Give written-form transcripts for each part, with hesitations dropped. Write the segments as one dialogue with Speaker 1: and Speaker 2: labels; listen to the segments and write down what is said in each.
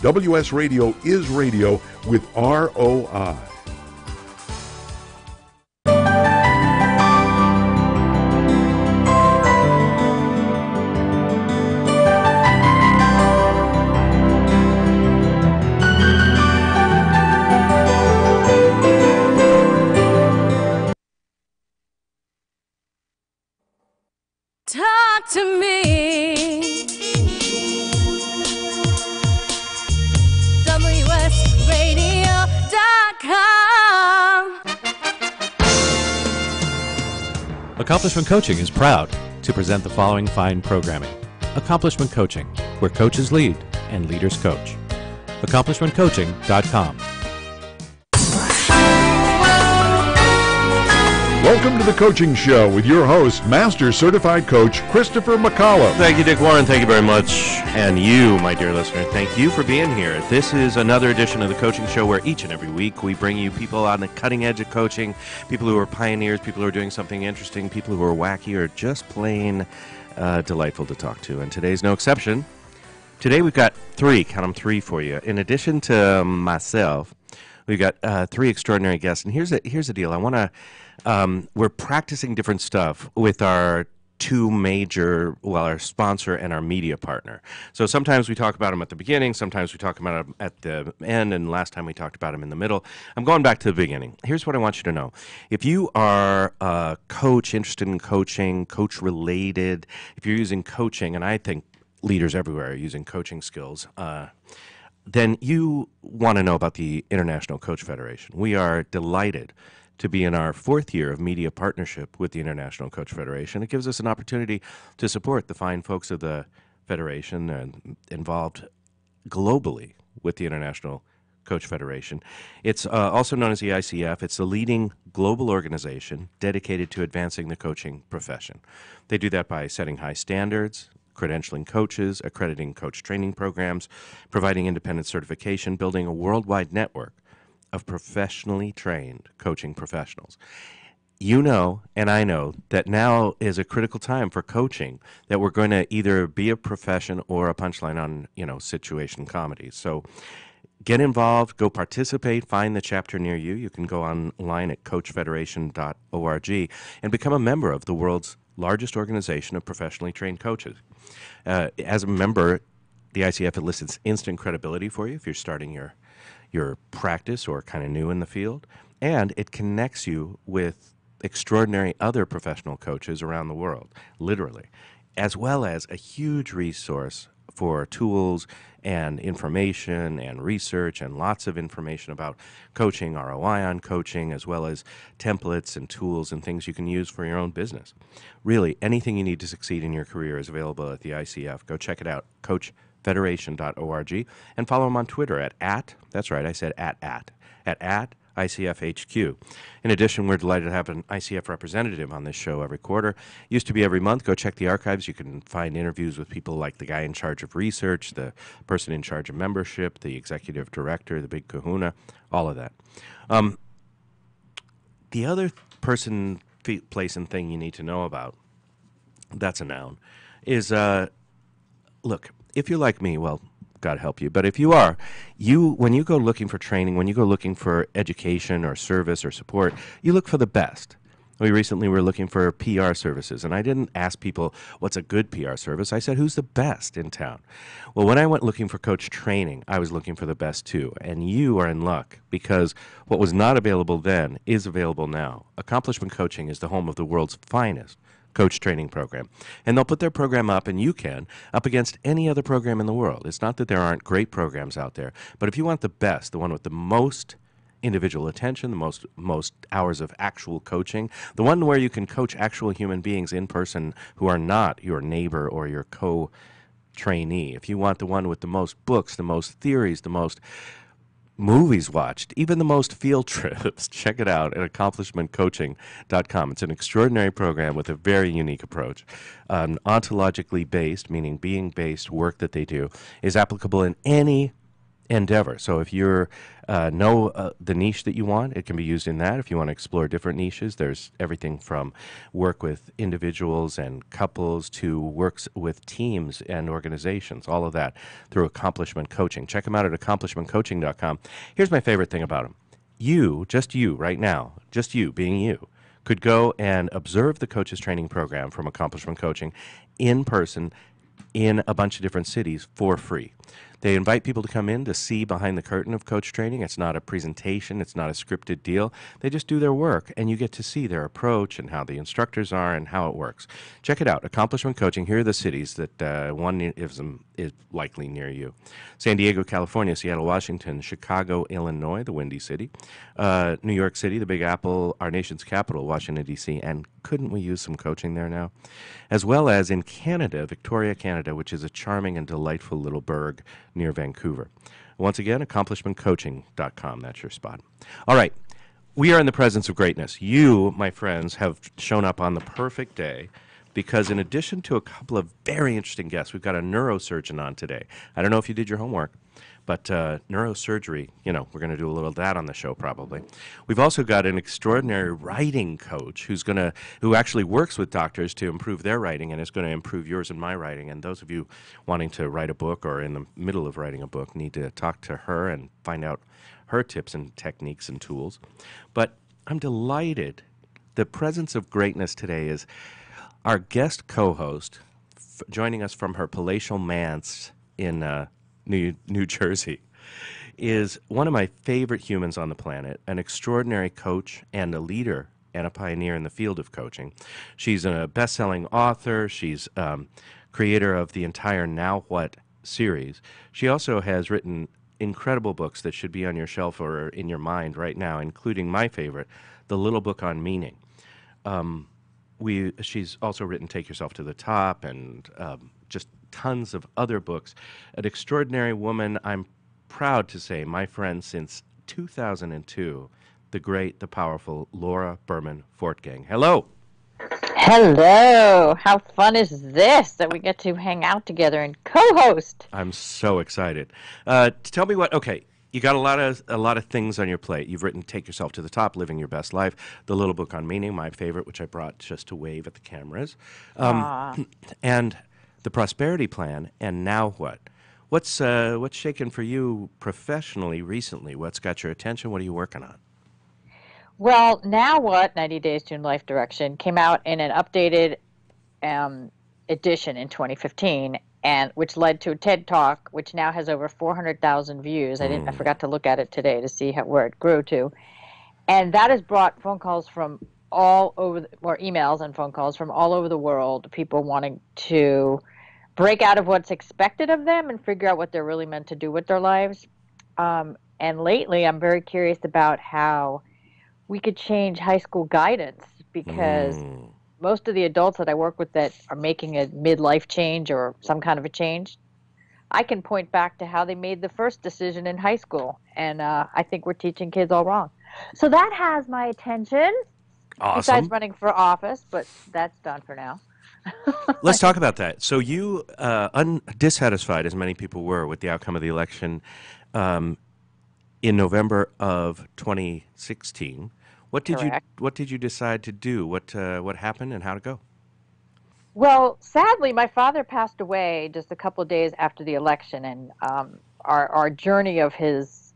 Speaker 1: WS Radio is radio with ROI.
Speaker 2: Talk to me. WSRadio.com.
Speaker 3: Accomplishment Coaching is proud to present the following fine programming. Accomplishment Coaching, where coaches lead and leaders coach. AccomplishmentCoaching.com.
Speaker 1: Welcome to the Coaching Show with your host, Master Certified Coach Christopher McLaughlin.
Speaker 4: Thank you, Dick Warren. Thank you very much. And you, my dear listener, thank you for being here. This is another edition of the Coaching Show where each and every week we bring you people on the cutting edge of coaching, people who are pioneers, people who are doing something interesting, people who are wacky or just plain delightful to talk to. And today's no exception. Today we've got three for you. In addition to myself, we've got three extraordinary guests. And here's the deal. I want to... we're practicing different stuff with our two major, our sponsor and our media partner. So sometimes we talk about them at the beginning, sometimes we talk about them at the end, and last time we talked about them in the middle. I'm going back to the beginning. Here's what I want you to know. If you are a coach, interested in coaching, coach-related, if you're using coaching, and I think leaders everywhere are using coaching skills, then you want to know about the International Coach Federation. We are delighted to be in our fourth year of media partnership with the International Coach Federation. It gives us an opportunity to support the fine folks of the Federation and involved globally with the International Coach Federation. It's also known as the ICF. It's the leading global organization dedicated to advancing the coaching profession. They do that by setting high standards, credentialing coaches, accrediting coach training programs, providing independent certification, building a worldwide network of professionally trained coaching professionals. You know, and I know, that now is a critical time for coaching, that we're going to either be a profession or a punchline on, situation comedy. So get involved, go participate, find the chapter near you. You can go online at coachfederation.org and become a member of the world's largest organization of professionally trained coaches. As a member, the ICF elicits instant credibility for you if you're starting your practice or kind of new in the field, and it connects you with extraordinary other professional coaches around the world, literally, as well as a huge resource for tools and information and research and lots of information about coaching, ROI on coaching, as well as templates and tools and things you can use for your own business. Really, anything you need to succeed in your career is available at the ICF. Go check it out, coachfederation.org, and follow them on Twitter at that's right, I said at ICFHQ. In addition, we're delighted to have an ICF representative on this show every quarter. Used to be every month. Go check the archives. You can find interviews with people like the guy in charge of research, the person in charge of membership, the executive director, the big kahuna, all of that. The other person, place, and thing you need to know about, that's a noun, is, look, if you're like me, well, God help you. But if you are, when you go looking for training, when you go looking for education or service or support, you look for the best. We recently were looking for PR services, and I didn't ask people what's a good PR service. I said, who's the best in town? Well, when I went looking for coach training, I was looking for the best too. And you are in luck, because what was not available then is available now. Accomplishment Coaching is the home of the world's finest coach training program. And they'll put their program up, and you can, up against any other program in the world. It's not that there aren't great programs out there, but if you want the best, the one with the most individual attention, the most hours of actual coaching, the one where you can coach actual human beings in person who are not your neighbor or your co-trainee, if you want the one with the most books, the most theories, the most movies watched, even the most field trips, check it out at accomplishmentcoaching.com. It's an extraordinary program with a very unique approach. Ontologically based, meaning being based work that they do is applicable in any endeavor. So if you know the niche that you want, it can be used in that. If you want to explore different niches, there's everything from work with individuals and couples to works with teams and organizations, all of that through Accomplishment Coaching. Check them out at accomplishmentcoaching.com. Here's my favorite thing about them. You, just you right now, just you being you, could go and observe the coaches training program from Accomplishment Coaching in person in a bunch of different cities for free. They invite people to come in to see behind the curtain of coach training. It's not a presentation. It's not a scripted deal. They just do their work, and you get to see their approach and how the instructors are and how it works. Check it out, Accomplishment Coaching. Here are the cities that one is likely near you. San Diego, California, Seattle, Washington, Chicago, Illinois, the Windy City, New York City, the Big Apple, our nation's capital, Washington, D.C., and couldn't we use some coaching there now? As well as in Canada, Victoria, Canada, which is a charming and delightful little burg near Vancouver. Once again, accomplishmentcoaching.com. That's your spot. All right. We are in the presence of greatness. You, my friends, have shown up on the perfect day because in addition to a couple of very interesting guests, we've got a neurosurgeon on today. I don't know if you did your homework, but neurosurgery, we're going to do a little of that on the show probably. We've also got an extraordinary writing coach who actually works with doctors to improve their writing and is going to improve yours and my writing. And those of you wanting to write a book or in the middle of writing a book need to talk to her and find out her tips and techniques and tools. But I'm delighted. The presence of greatness today is our guest co-host joining us from her palatial manse in New Jersey, is one of my favorite humans on the planet, an extraordinary coach and a leader and a pioneer in the field of coaching. She's a best-selling author. She's creator of the entire Now What series. She also has written incredible books that should be on your shelf or in your mind right now, including my favorite, The Little Book on Meaning. She's also written Take Yourself to the Top and just tons of other books. An extraordinary woman, I'm proud to say, my friend since 2002, the great, the powerful Laura Berman Fortgang. Hello.
Speaker 5: Hello. How fun is this that we get to hang out together and co-host?
Speaker 4: I'm so excited. Tell me you got a lot of things on your plate. You've written Take Yourself to the Top, Living Your Best Life, The Little Book on Meaning, my favorite, which I brought just to wave at the cameras, and The Prosperity Plan, and Now What? What's shaken for you professionally recently? What's got your attention? What are you working on?
Speaker 5: Well, Now What, 90 Days to Life Direction, came out in an updated edition in 2015, and which led to a TED Talk, which now has over 400,000 views. I forgot to look at it today to see where it grew to. And that has brought phone calls from all over, or emails and phone calls from all over the world, people wanting to break out of what's expected of them and figure out what they're really meant to do with their lives. And lately, I'm very curious about how we could change high school guidance, because most of the adults that I work with that are making a midlife change or some kind of a change, I can point back to how they made the first decision in high school. And I think we're teaching kids all wrong. So that has my attention.
Speaker 4: Awesome.
Speaker 5: Besides running for office, but that's done for now.
Speaker 4: Let's talk about that. So you, dissatisfied as many people were with the outcome of the election in November of 2016, what did you decide to do? What happened and how to go?
Speaker 5: Well, sadly, my father passed away just a couple of days after the election, and our journey of his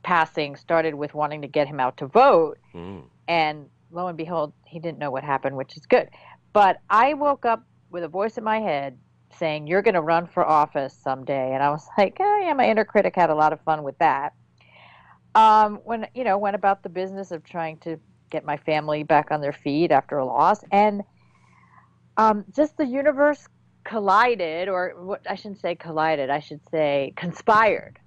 Speaker 5: passing started with wanting to get him out to vote, and lo and behold, he didn't know what happened, which is good. But I woke up with a voice in my head saying, "You're going to run for office someday," and I was like, "Oh yeah," my inner critic had a lot of fun with that. Went about the business of trying to get my family back on their feet after a loss, and just the universe collided, or what I shouldn't say collided, I should say conspired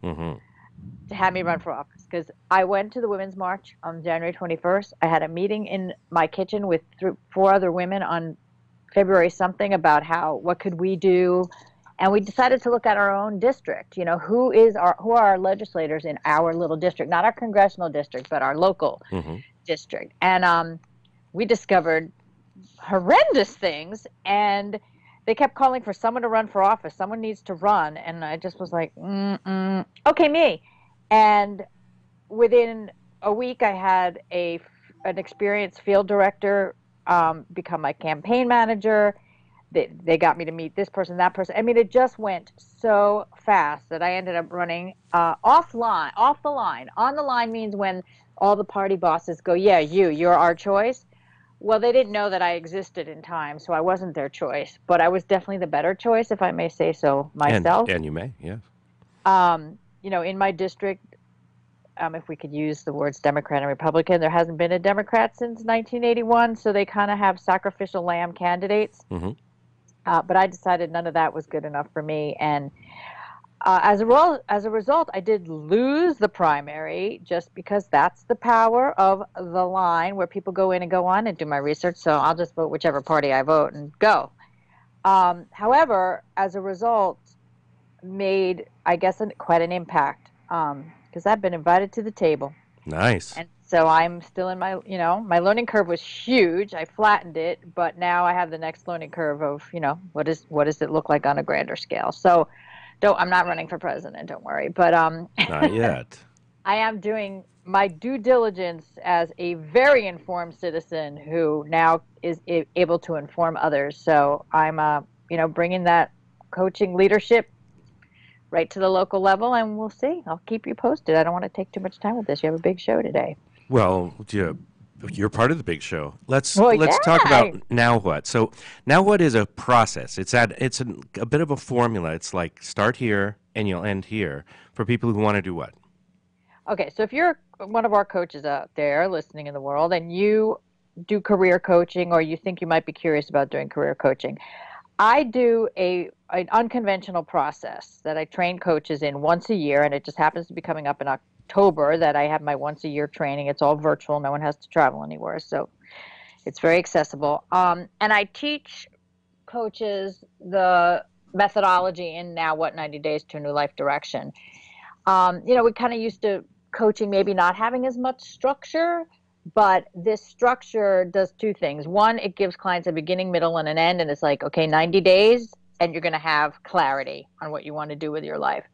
Speaker 5: to have me run for office. Because I went to the Women's March on January 21st. I had a meeting in my kitchen with 4 other women on February something about what could we do. And we decided to look at our own district. Who are our legislators in our little district, not our congressional district, but our local district. And we discovered horrendous things. And they kept calling for someone to run for office. Someone needs to run. And I just was like, okay, me. And within a week, I had an experienced field director become my campaign manager. They got me to meet this person, that person. I mean, it just went so fast that I ended up running off the line. On the line means when all the party bosses go, yeah, you're our choice. Well, they didn't know that I existed in time, so I wasn't their choice. But I was definitely the better choice, if I may say so myself.
Speaker 4: And you may, yeah.
Speaker 5: In my district, if we could use the words Democrat and Republican, there hasn't been a Democrat since 1981, so they kind of have sacrificial lamb candidates.
Speaker 4: Mm-hmm.
Speaker 5: But I decided none of that was good enough for me. And as a result, I did lose the primary just because that's the power of the line where people go in and go on and do my research. So I'll just vote whichever party I vote and go. However, as a result, made, I guess, quite an impact because I've been invited to the table.
Speaker 4: Nice.
Speaker 5: And so I'm still in my learning curve was huge. I flattened it, but now I have the next learning curve of, what does it look like on a grander scale? So I'm not running for president, don't worry. But
Speaker 4: not yet.
Speaker 5: I am doing my due diligence as a very informed citizen who now is able to inform others. So I'm, bringing that coaching leadership right to the local level, and we'll see. I'll keep you posted. I don't want to take too much time with this. You have a big show today.
Speaker 4: Well, you're part of the big show. Let's talk about Now What. So Now What is a process. It's a bit of a formula. It's like start here and you'll end here for people who want to do what?
Speaker 5: Okay, so if you're one of our coaches out there listening in the world and you do career coaching or you think you might be curious about doing career coaching, I do an unconventional process that I train coaches in once a year, and it just happens to be coming up in October that I have my once-a-year training. It's all virtual. No one has to travel anywhere, so it's very accessible. And I teach coaches the methodology in Now What 90 Days to a New Life Direction. We kind of used to coaching maybe not having as much structure, but this structure does two things. One, it gives clients a beginning, middle, and an end, and it's like, okay, 90 days, and you're going to have clarity on what you want to do with your life.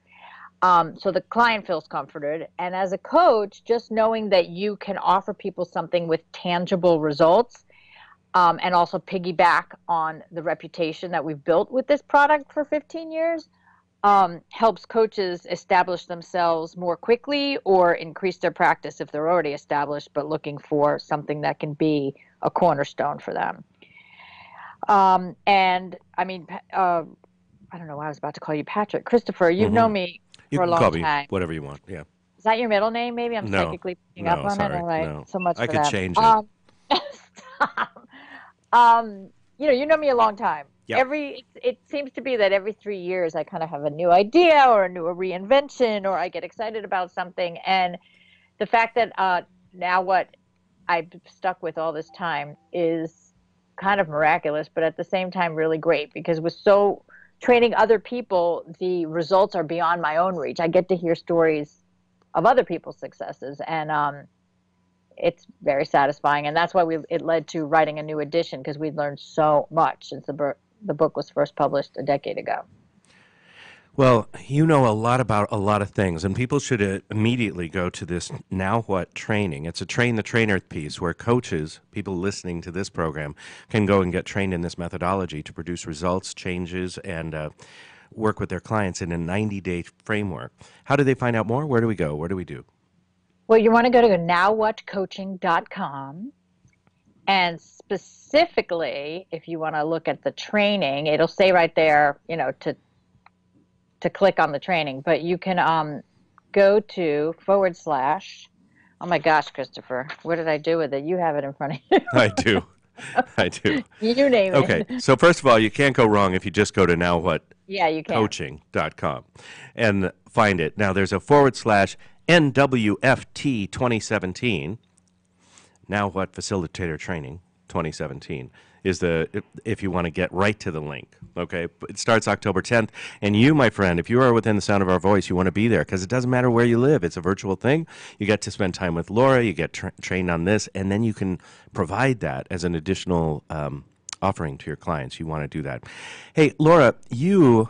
Speaker 5: So the client feels comforted. And as a coach, just knowing that you can offer people something with tangible results and also piggyback on the reputation that we've built with this product for 15 years helps coaches establish themselves more quickly or increase their practice if they're already established, but looking for something that can be a cornerstone for them. And I mean, I don't know why I was about to call you Patrick. Christopher, you've known me for a long time. You can call me
Speaker 4: whatever you want, yeah.
Speaker 5: Is that your middle name, maybe? I'm psychically picking up on
Speaker 4: sorry,
Speaker 5: it. All right,
Speaker 4: no.
Speaker 5: so much
Speaker 4: I
Speaker 5: for
Speaker 4: could
Speaker 5: that.
Speaker 4: change it.
Speaker 5: You know me a long time.
Speaker 4: Yep.
Speaker 5: It seems to be that every 3 years I kind of have a new idea or a reinvention, or I get excited about something. And the fact that Now What I've stuck with all this time is kind of miraculous, but at the same time really great, because with training other people, the results are beyond my own reach. I get to hear stories of other people's successes, and it's very satisfying. And that's why it led to writing a new edition, because we'd learned so much since the book was first published a decade ago.
Speaker 4: Well, you know a lot about a lot of things, and people should immediately go to this Now What training. It's a Train the Trainer piece where coaches, people listening to this program, can go and get trained in this methodology to produce results, changes, and work with their clients in a 90-day framework. How do they find out more? Where do we go? What do we do?
Speaker 5: Well, you want to go to nowwhatcoaching.com, and specifically, if you want to look at the training, it'll say right there, to click on the training, but you can go to / oh my gosh, Christopher, what did I do with it? You have it in front of you.
Speaker 4: I do.
Speaker 5: You name it.
Speaker 4: Okay, so first of all, you can't go wrong if you just go to
Speaker 5: nowwhatcoaching.com
Speaker 4: and find it. Now, there's a / NWFT 2017, Now What Facilitator Training 2017 is if you want to get right to the link, okay? It starts October 10th, and you, my friend, if you are within the sound of our voice, you want to be there, because it doesn't matter where you live. It's a virtual thing. You get to spend time with Laura, you get trained on this, and then you can provide that as an additional offering to your clients. You want to do that. Hey, Laura, you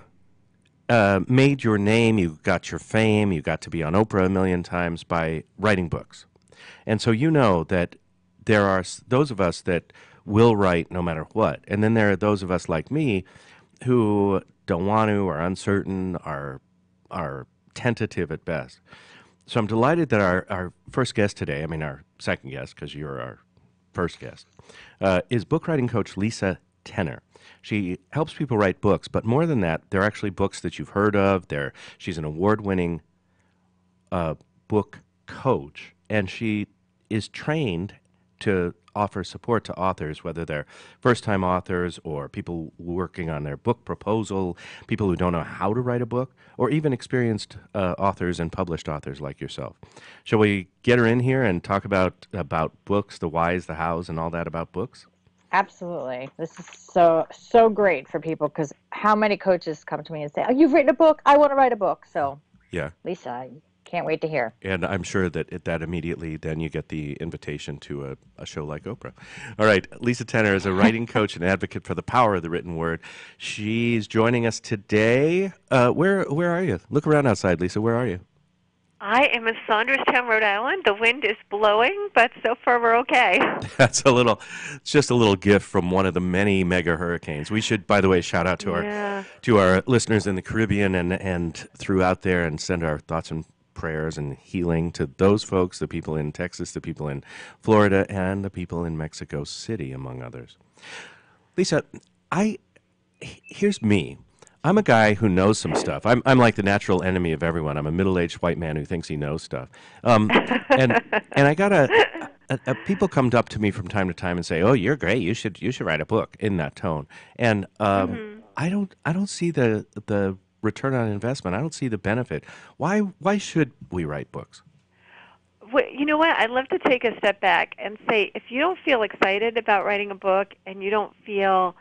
Speaker 4: made your name, you got your fame, you got to be on Oprah a million times by writing books. And so you know that there are those of us that will write no matter what. And then there are those of us like me who don't want to, are uncertain, are tentative at best. So I'm delighted that our first guest today, I mean our second guest because you're our first guest, is book writing coach Lisa Tenner. She helps people write books, but more than that, they're actually books that you've heard of. She's an award-winning book coach, and she is trained to offer support to authors, whether they're first-time authors or people working on their book proposal, people who don't know how to write a book, or even experienced authors and published authors like yourself. Shall we get her in here and talk about books, the whys, the hows, and all that about books?
Speaker 5: Absolutely. This is so great for people, because how many coaches come to me and say, "Oh, you've written a book. I want to write a book." So,
Speaker 4: yeah,
Speaker 5: Lisa, I can't wait to hear.
Speaker 4: And I'm sure that immediately then you get the invitation to a show like Oprah. All right, Lisa Tenner is a writing coach and advocate for the power of the written word. She's joining us today. Where are you? Look around outside, Lisa. Where are you?
Speaker 6: I am in Saunderstown, Rhode Island. The wind is blowing, but so far we're okay.
Speaker 4: It's just a little gift from one of the many mega hurricanes. We should, by the way, shout out to our listeners in the Caribbean and throughout there, and send our thoughts and prayers and healing to those folks, the people in Texas, the people in Florida, and the people in Mexico City, among others. Lisa, here's me. I'm a guy who knows some stuff. I'm like the natural enemy of everyone. I'm a middle-aged white man who thinks he knows stuff. And I got people come up to me from time to time and say, "Oh, you're great. You should write a book," in that tone. And I don't see the return on investment. I don't see the benefit. Why should we write books?
Speaker 6: Well, you know what? I'd love to take a step back and say, if you don't feel excited about writing a book and you don't feel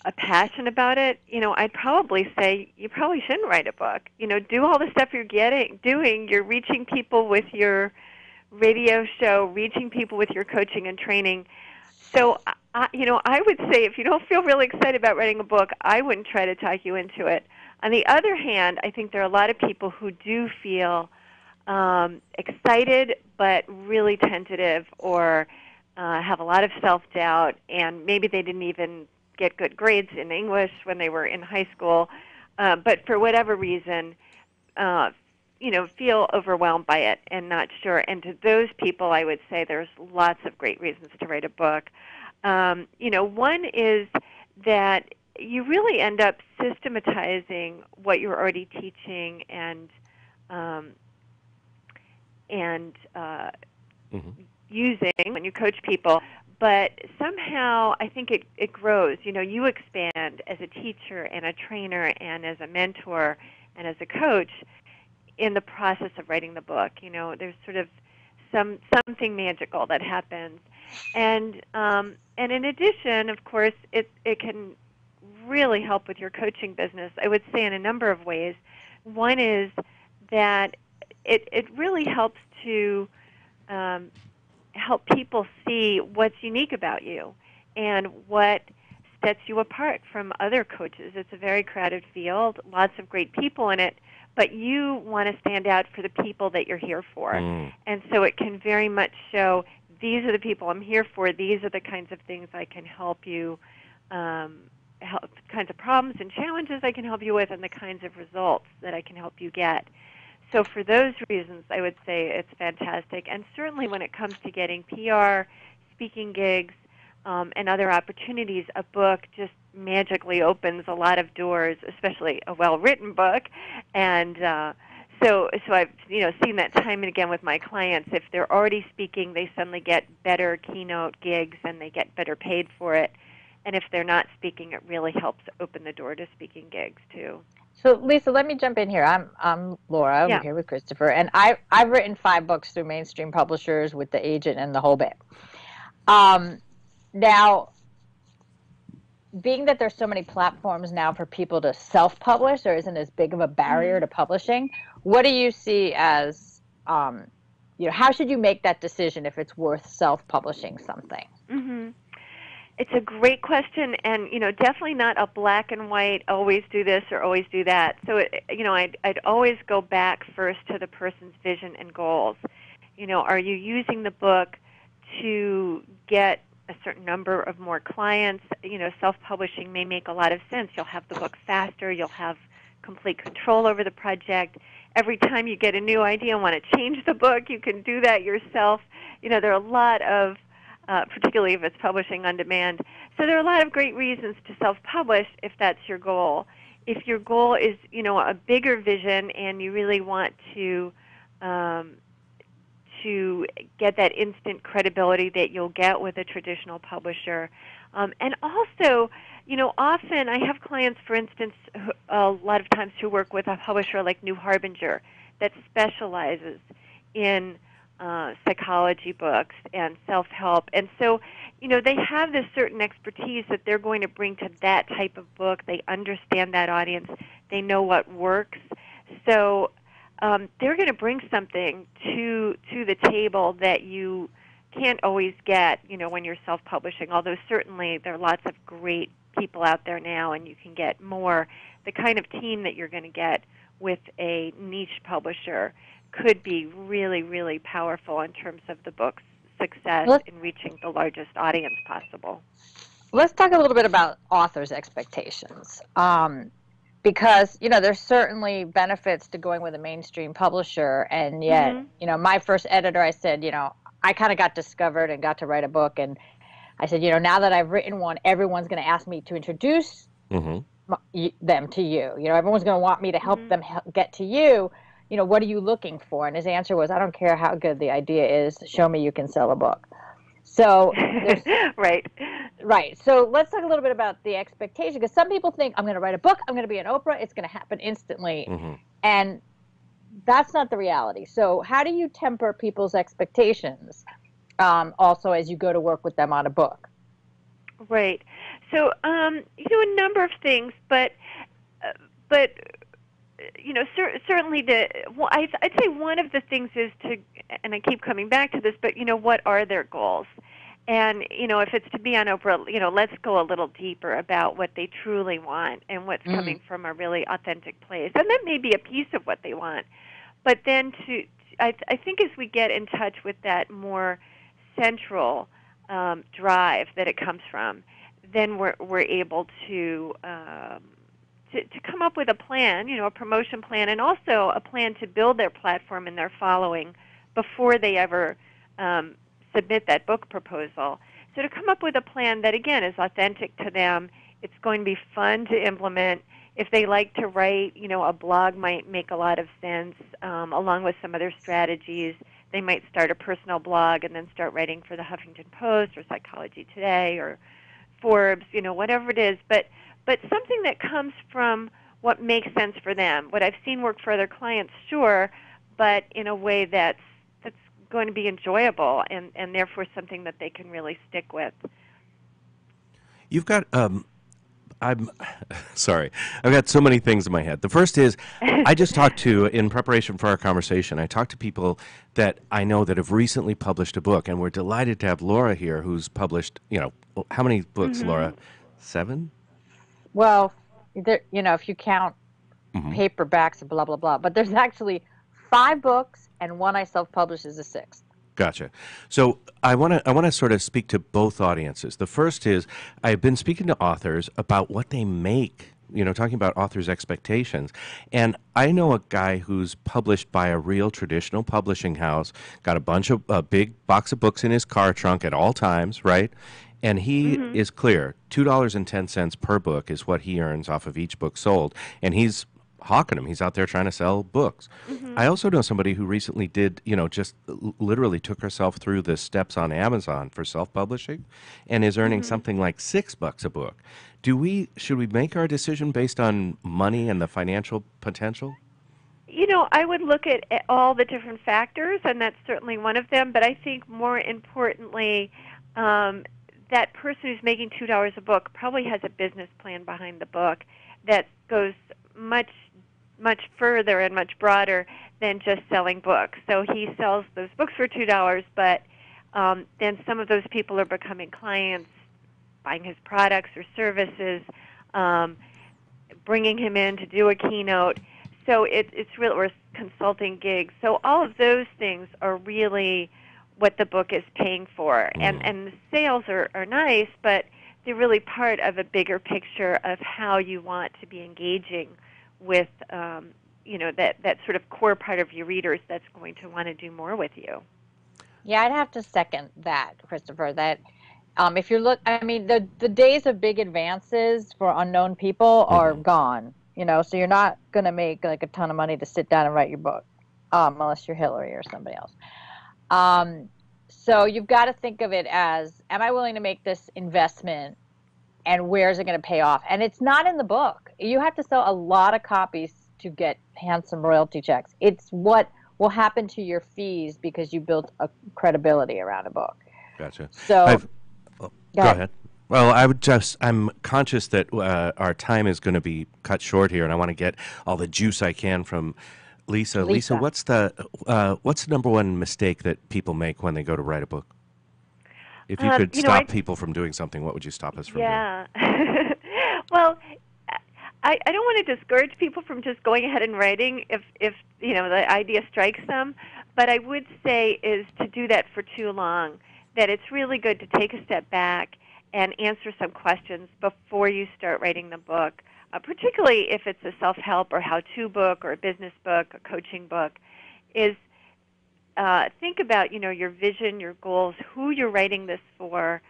Speaker 6: a passion about it, I'd probably say you probably shouldn't write a book. Do all the stuff you're doing. You're reaching people with your radio show, reaching people with your coaching and training. So, I would say if you don't feel really excited about writing a book, I wouldn't try to talk you into it. On the other hand, I think there are a lot of people who do feel excited but really tentative, or have a lot of self-doubt, and maybe they didn't even get good grades in English when they were in high school, but for whatever reason, feel overwhelmed by it and not sure. And to those people, I would say there's lots of great reasons to write a book. One is that you really end up systematizing what you're already teaching and using when you coach people. But somehow I think it grows. You expand as a teacher and a trainer and as a mentor and as a coach in the process of writing the book. There's sort of something magical that happens. And in addition, of course, it can really help with your coaching business, I would say, in a number of ways. One is that it really helps to help people see what's unique about you and what sets you apart from other coaches. It's a very crowded field, lots of great people in it, but you want to stand out for the people that you're here for. And so it can very much show, these are the people I'm here for, these are the kinds of things I can help you, kinds of problems and challenges I can help you with, and the kinds of results that I can help you get. So for those reasons, I would say it's fantastic. And certainly when it comes to getting PR, speaking gigs, and other opportunities, a book just magically opens a lot of doors, especially a well-written book. And so I've seen that time and again with my clients. If they're already speaking, they suddenly get better keynote gigs and they get better paid for it. And if they're not speaking, it really helps open the door to speaking gigs too.
Speaker 5: So, Lisa, let me jump in here. I'm Laura. I'm here with Christopher, and I've written 5 books through mainstream publishers with the agent and the whole bit. Now, being that there's so many platforms now for people to self-publish, there isn't as big of a barrier to publishing. What do you see as, how should you make that decision if it's worth self-publishing something?
Speaker 6: It's a great question, and definitely not a black and white. Always do this or always do that. So, I'd always go back first to the person's vision and goals. Are you using the book to get a certain number of more clients? Self-publishing may make a lot of sense. You'll have the book faster. You'll have complete control over the project. Every time you get a new idea and want to change the book, you can do that yourself. There are a lot of particularly if it's publishing on demand. So there are a lot of great reasons to self-publish if that's your goal. If your goal is, a bigger vision and you really want to get that instant credibility that you'll get with a traditional publisher. And also, often I have clients, for instance, a lot of times who work with a publisher like New Harbinger that specializes in psychology books and self-help. And so, they have this certain expertise that they're going to bring to that type of book. They understand that audience. They know what works. So they're going to bring something to the table that you can't always get, when you're self-publishing, although certainly there are lots of great people out there now, and you can get more. The kind of team that you're going to get with a niche publisher could be really, really powerful in terms of the book's success in reaching the largest audience possible.
Speaker 5: Let's talk a little bit about authors' expectations. Because, there's certainly benefits to going with a mainstream publisher, and yet, my first editor, I said, I kind of got discovered and got to write a book, and I said, now that I've written one, everyone's going to ask me to introduce them to you. Everyone's going to want me to help them get to you. What are you looking for? And his answer was, I don't care how good the idea is. Show me you can sell a book. So, right. So let's talk a little bit about the expectation, because some people think, I'm going to write a book, I'm going to be an Oprah, it's going to happen instantly. And that's not the reality. So how do you temper people's expectations also as you go to work with them on a book?
Speaker 6: Right. So, a number of things, but certainly I'd say one of the things is to, and I keep coming back to this, but, what are their goals? And, if it's to be on Oprah, let's go a little deeper about what they truly want and what's coming from a really authentic place. And that may be a piece of what they want. But then I think as we get in touch with that more central drive that it comes from, then we're able to come up with a plan, a promotion plan, and also a plan to build their platform and their following before they ever submit that book proposal. So to come up with a plan that, again, is authentic to them, it's going to be fun to implement. If they like to write, a blog might make a lot of sense, along with some other strategies. They might start a personal blog and then start writing for the Huffington Post or Psychology Today or Forbes, whatever it is. But something that comes from what makes sense for them. What I've seen work for other clients, sure, but in a way that's going to be enjoyable and therefore something that they can really stick with.
Speaker 4: You've got, I'm sorry, I've got so many things in my head. The first is, I just talked to, in preparation for our conversation, I talked to people that I know that have recently published a book, and we're delighted to have Laura here, who's published, how many books, Laura? 7?
Speaker 5: Well, if you count paperbacks and blah, blah, blah. But there's actually 5 books, and one I self-published is a 6th.
Speaker 4: Gotcha. So I want to sort of speak to both audiences. The first is, I've been speaking to authors about what they make, talking about authors' expectations. And I know a guy who's published by a real traditional publishing house, got a big box of books in his car trunk at all times, right? And he is clear, $2.10 per book is what he earns off of each book sold. And he's hawking them. He's out there trying to sell books. I also know somebody who recently did, just literally took herself through the steps on Amazon for self-publishing and is earning something like $6 a book. Should we make our decision based on money and the financial potential?
Speaker 6: I would look at all the different factors, and that's certainly one of them. But I think more importantly, that person who's making $2 a book probably has a business plan behind the book that goes much further and much broader than just selling books. So he sells those books for $2, but then some of those people are becoming clients buying his products or services, bringing him in to do a keynote. So it's real, or consulting gigs. So all of those things are really what the book is paying for. And the sales are nice, but they're really part of a bigger picture of how you want to be engaging with, that sort of core part of your readers that's going to want to do more with you.
Speaker 5: Yeah, I'd have to second that, Christopher, that if you look, I mean, the days of big advances for unknown people are gone, so you're not going to make like a ton of money to sit down and write your book, unless you're Hillary or somebody else. So you've got to think of it as, am I willing to make this investment, and where is it going to pay off? And it's not in the book. You have to sell a lot of copies to get handsome royalty checks. It's what will happen to your fees because you built a credibility around a book.
Speaker 4: Gotcha.
Speaker 5: So
Speaker 4: go ahead. Well, I'm conscious that our time is going to be cut short here, and I want to get all the juice I can from Lisa. Lisa, what's the number one mistake that people make when they go to write a book? If you could stop people from doing something, what would you stop us from doing?
Speaker 6: Yeah. Well, I don't want to discourage people from just going ahead and writing if the idea strikes them, but I would say is to do that for too long, that it's really good to take a step back and answer some questions before you start writing the book, particularly if it's a self-help or how-to book or a business book, a coaching book, is think about, your vision, your goals, who you're writing this for,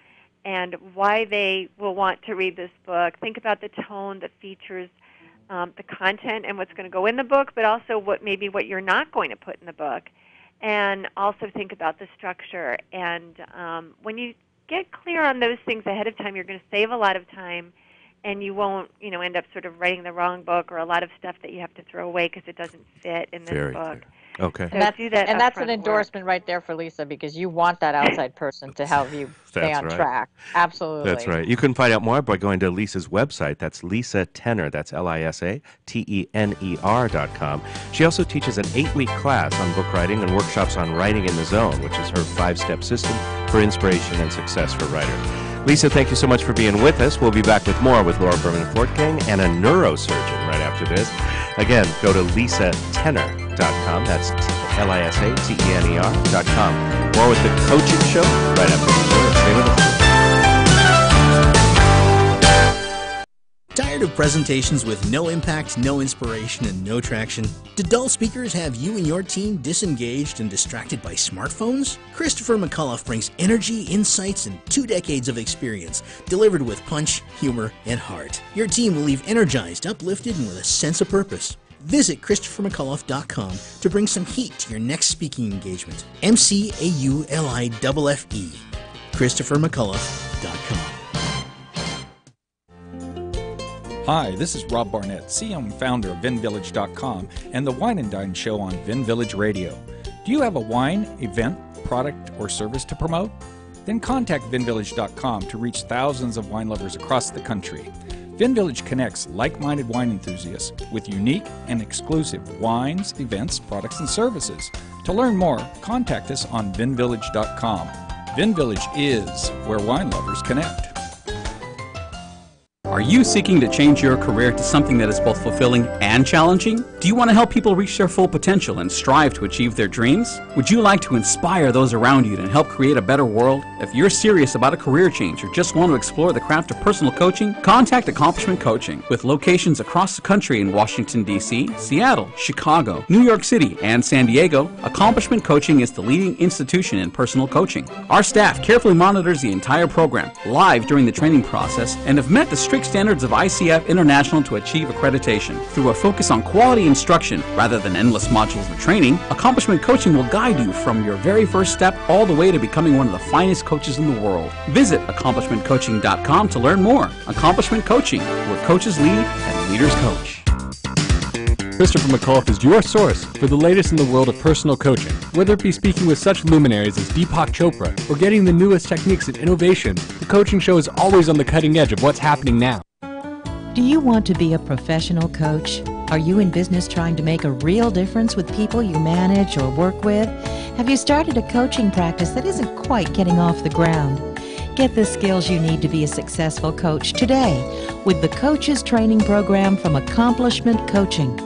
Speaker 6: and why they will want to read this book. Think about the tone, the features, the content, and what's going to go in the book, but also what you're not going to put in the book. And also think about the structure. And when you get clear on those things ahead of time, you're going to save a lot of time, and you won't, end up sort of writing the wrong book or a lot of stuff that you have to throw away because it doesn't fit in this book.
Speaker 4: Clear. Okay.
Speaker 6: So that's
Speaker 5: an endorsement right there for Lisa, because you want that outside person to help you stay on track. Absolutely.
Speaker 4: That's right. You can find out more by going to Lisa's website. That's Lisa Tenner. That's LisaTener.com. She also teaches an 8-week class on book writing and workshops on writing in the zone, which is her 5-step system for inspiration and success for writers. Lisa, thank you so much for being with us. We'll be back with more with Laura Berman Fortgang and a neurosurgeon right after this. Again, go to LisaTenner.com. That's LisaTener.com. More with the coaching show right after this. Stay with us.
Speaker 7: Tired of presentations with no impact, no inspiration, and no traction? Do dull speakers have you and your team disengaged and distracted by smartphones? Christopher McAuliffe brings energy, insights, and 2 decades of experience, delivered with punch, humor, and heart. Your team will leave energized, uplifted, and with a sense of purpose. Visit ChristopherMcAuliffe.com to bring some heat to your next speaking engagement. McAuliffe. ChristopherMcAuliffe.com.
Speaker 8: Hi, this is Rob Barnett, CEO and founder of VinVillage.com and the Wine and Dine Show on Vin Village Radio. Do you have a wine, event, product, or service to promote? Then contact VinVillage.com to reach thousands of wine lovers across the country. VinVillage connects like-minded wine enthusiasts with unique and exclusive wines, events, products, and services. To learn more, contact us on VinVillage.com. VinVillage is where wine lovers connect.
Speaker 9: Are you seeking to change your career to something that is both fulfilling and challenging? Do you want to help people reach their full potential and strive to achieve their dreams? Would you like to inspire those around you and help create a better world? If you're serious about a career change or just want to explore the craft of personal coaching, contact Accomplishment Coaching. With locations across the country in Washington, D.C., Seattle, Chicago, New York City, and San Diego, Accomplishment Coaching is the leading institution in personal coaching. Our staff carefully monitors the entire program, live during the training process, and have met the strict standards of ICF International to achieve accreditation. Through a focus on quality instruction rather than endless modules of training, Accomplishment Coaching will guide you from your very first step all the way to becoming one of the finest coaches in the world. Visit AccomplishmentCoaching.com to learn more. Accomplishment Coaching, where coaches lead and leaders coach.
Speaker 10: Christopher McAuliffe is your source for the latest in the world of personal coaching. Whether it be speaking with such luminaries as Deepak Chopra or getting the newest techniques and innovation, the coaching show is always on the cutting edge of what's happening now.
Speaker 11: Do you want to be a professional coach? Are you in business trying to make a real difference with people you manage or work with? Have you started a coaching practice that isn't quite getting off the ground? Get the skills you need to be a successful coach today with the Coaches Training Program from Accomplishment Coaching.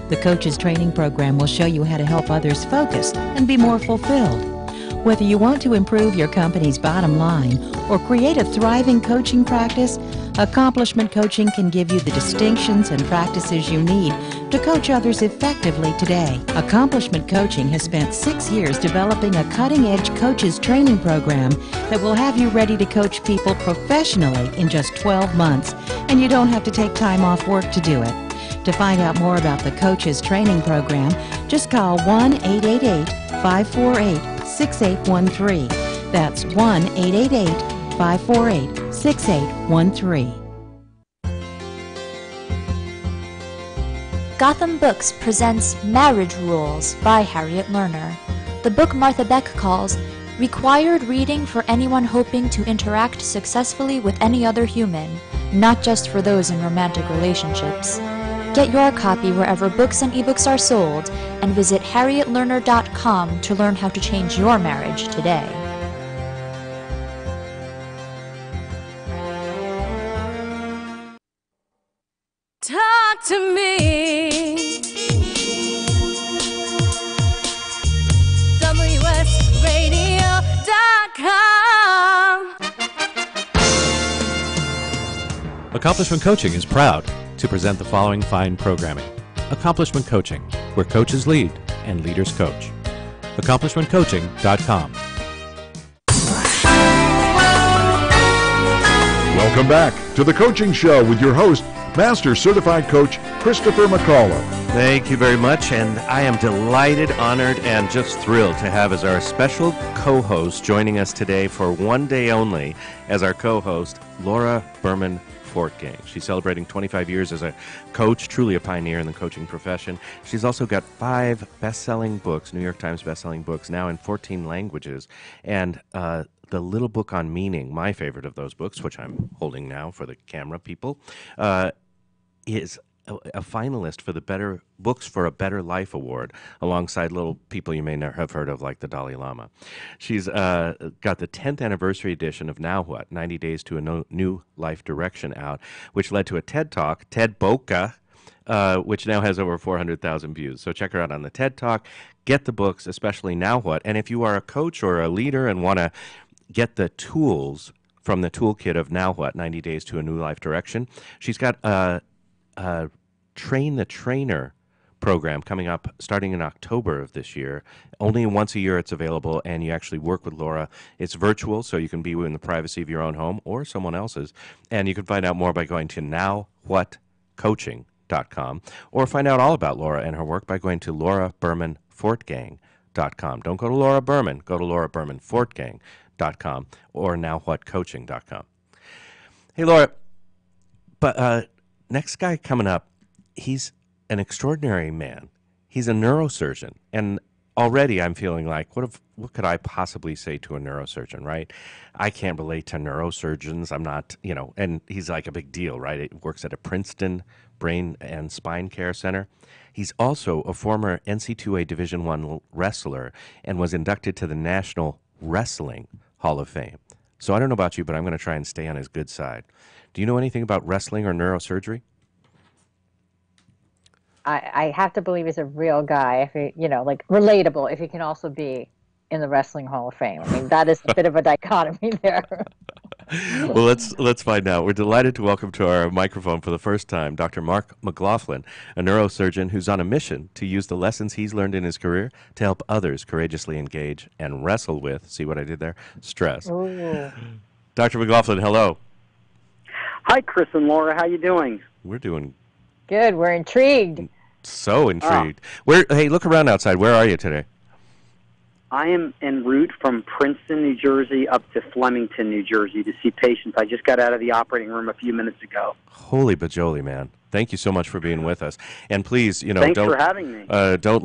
Speaker 11: The Coaches Training Program will show you how to help others focus and be more fulfilled. Whether you want to improve your company's bottom line or create a thriving coaching practice, Accomplishment Coaching can give you the distinctions and practices you need to coach others effectively today. Accomplishment Coaching has spent 6 years developing a cutting-edge coaches training program that will have you ready to coach people professionally in just 12 months, and you don't have to take time off work to do it. To find out more about the Coaches Training Program, just call 1-888-548-6813. That's 1-888-548-6813.
Speaker 12: Gotham Books presents Marriage Rules by Harriet Lerner. The book Martha Beck calls required reading for anyone hoping to interact successfully with any other human, not just for those in romantic relationships. Get your copy wherever books and ebooks are sold, and visit harrietlerner.com to learn how to change your marriage today.
Speaker 2: Talk to me. WSRadio.com.
Speaker 3: Accomplishment Coaching is proud to present the following fine programming. Accomplishment Coaching, where coaches lead and leaders coach. AccomplishmentCoaching.com.
Speaker 1: Welcome back to the Coaching Show with your host, Master Certified Coach Christopher McLaughlin.
Speaker 4: Thank you very much, and I am delighted, honored, and just thrilled to have as our special co-host joining us today for one day only as our co-host, Laura Berman Fortgang. She's celebrating 25 years as a coach, truly a pioneer in the coaching profession. She's also got 5 best-selling books, New York Times best-selling books, now in 14 languages, and the Little Book on Meaning, my favorite of those books, which I'm holding now for the camera people, is a finalist for the Better Books for a Better Life Award, alongside little people you may never have heard of, like the Dalai Lama. She's got the 10th anniversary edition of Now What? 90 Days to a New Life Direction out, which led to a TED Talk, TED Boca, which now has over 400,000 views. So check her out on the TED Talk. Get the books, especially Now What? And if you are a coach or a leader and want to get the tools from the toolkit of Now What? 90 Days to a New Life Direction, she's got a Train the Trainer program coming up starting in October of this year. Only once a year it's available, and you actually work with Laura. It's virtual, so you can be in the privacy of your own home or someone else's. And you can find out more by going to nowwhatcoaching.com, or find out all about Laura and her work by going to laurabermanfortgang.com. Don't go to Laura Berman, go to laurabermanfortgang.com or nowwhatcoaching.com. Hey, Laura, but next guy coming up, he's an extraordinary man. He's a neurosurgeon, and already I'm feeling like, what could I possibly say to a neurosurgeon, right? I can't relate to neurosurgeons. I'm not, and he's like a big deal, right? He works at a Princeton Brain and Spine Care Center. He's also a former NC2A Division I wrestler and was inducted to the National Wrestling Hall of Fame. So I don't know about you, but I'm going to try and stay on his good side. Do you know anything about wrestling or neurosurgery?
Speaker 5: I have to believe he's a real guy, if he, like relatable, if he can also be in the Wrestling Hall of Fame. I mean, that is a bit of a dichotomy there.
Speaker 4: Well, let's find out. We're delighted to welcome to our microphone for the first time Dr. Mark McLaughlin, a neurosurgeon who's on a mission to use the lessons he's learned in his career to help others courageously engage and wrestle with, see what I did there, stress.
Speaker 5: Ooh.
Speaker 4: Dr. McLaughlin, hello.
Speaker 13: Hi, Chris and Laura. How you doing?
Speaker 4: We're doing
Speaker 5: good. We're intrigued.
Speaker 4: So intrigued. Hey, look around outside. Where are you today?
Speaker 13: I am en route from Princeton, New Jersey, up to Flemington, New Jersey, to see patients. I just got out of the operating room a few minutes ago.
Speaker 4: Holy bajoli, man! Thank you so much for being with us. And please,
Speaker 13: Thanks
Speaker 4: don't
Speaker 13: for having me.
Speaker 4: Don't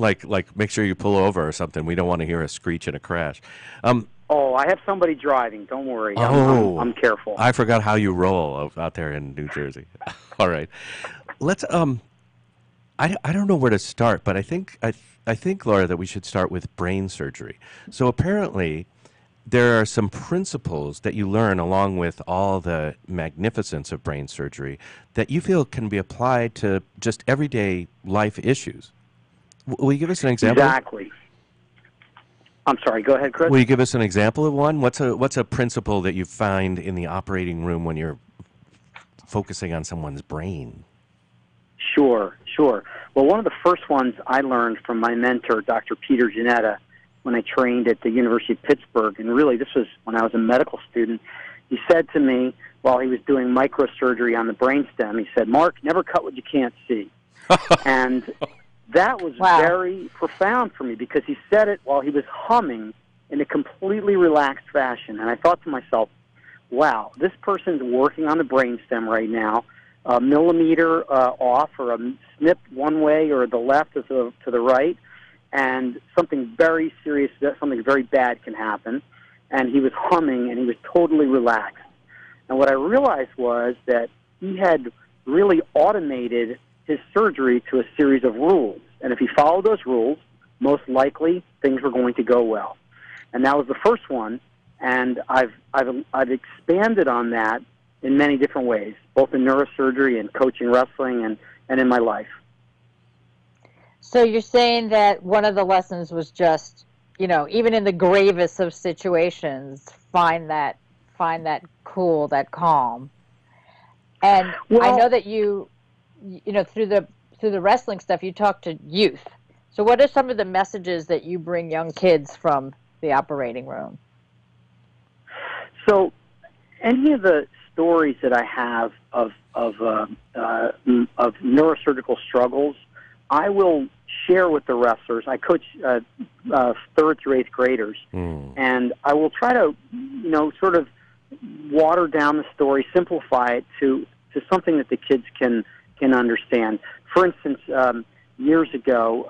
Speaker 4: make sure you pull over or something. We don't want to hear a screech and a crash.
Speaker 13: Oh, I have somebody driving. Don't worry. I'm careful.
Speaker 4: I forgot how you roll out there in New Jersey. All right, let's. I don't know where to start, but I think Laura, that we should start with brain surgery. So apparently, there are some principles that you learn along with all the magnificence of brain surgery that you feel can be applied to just everyday life issues. Will you give us an example?
Speaker 13: Exactly. I'm sorry, go ahead, Chris.
Speaker 4: Will you give us an example of one? What's a principle that you find in the operating room when you're focusing on someone's brain?
Speaker 13: Sure. Well, one of the first ones I learned from my mentor, Dr. Peter Janetta, when I trained at the University of Pittsburgh, and really this was when I was a medical student. He said to me while he was doing microsurgery on the brainstem, he said, "Mark, never cut what you can't see." And that was very profound for me because he said it while he was humming in a completely relaxed fashion. And I thought to myself, wow, this person's working on the brainstem right now, a millimeter off or a snip one way or the left to the right, and something very serious, something very bad can happen. And he was humming, and he was totally relaxed. And what I realized was that he had really automated his surgery to a series of rules. And if he followed those rules, most likely things were going to go well. And that was the first one. And I've expanded on that in many different ways, both in neurosurgery and coaching wrestling and in my life.
Speaker 5: So you're saying that one of the lessons was just, even in the gravest of situations, find that cool, that calm. And I know that you through the wrestling stuff, you talk to youth. So what are some of the messages that you bring young kids from the operating room?
Speaker 13: So any of the stories that I have of neurosurgical struggles, I will share with the wrestlers. I coach 3rd through 8th graders, and I will try to, sort of water down the story, simplify it to something that the kids can understand. For instance, years ago,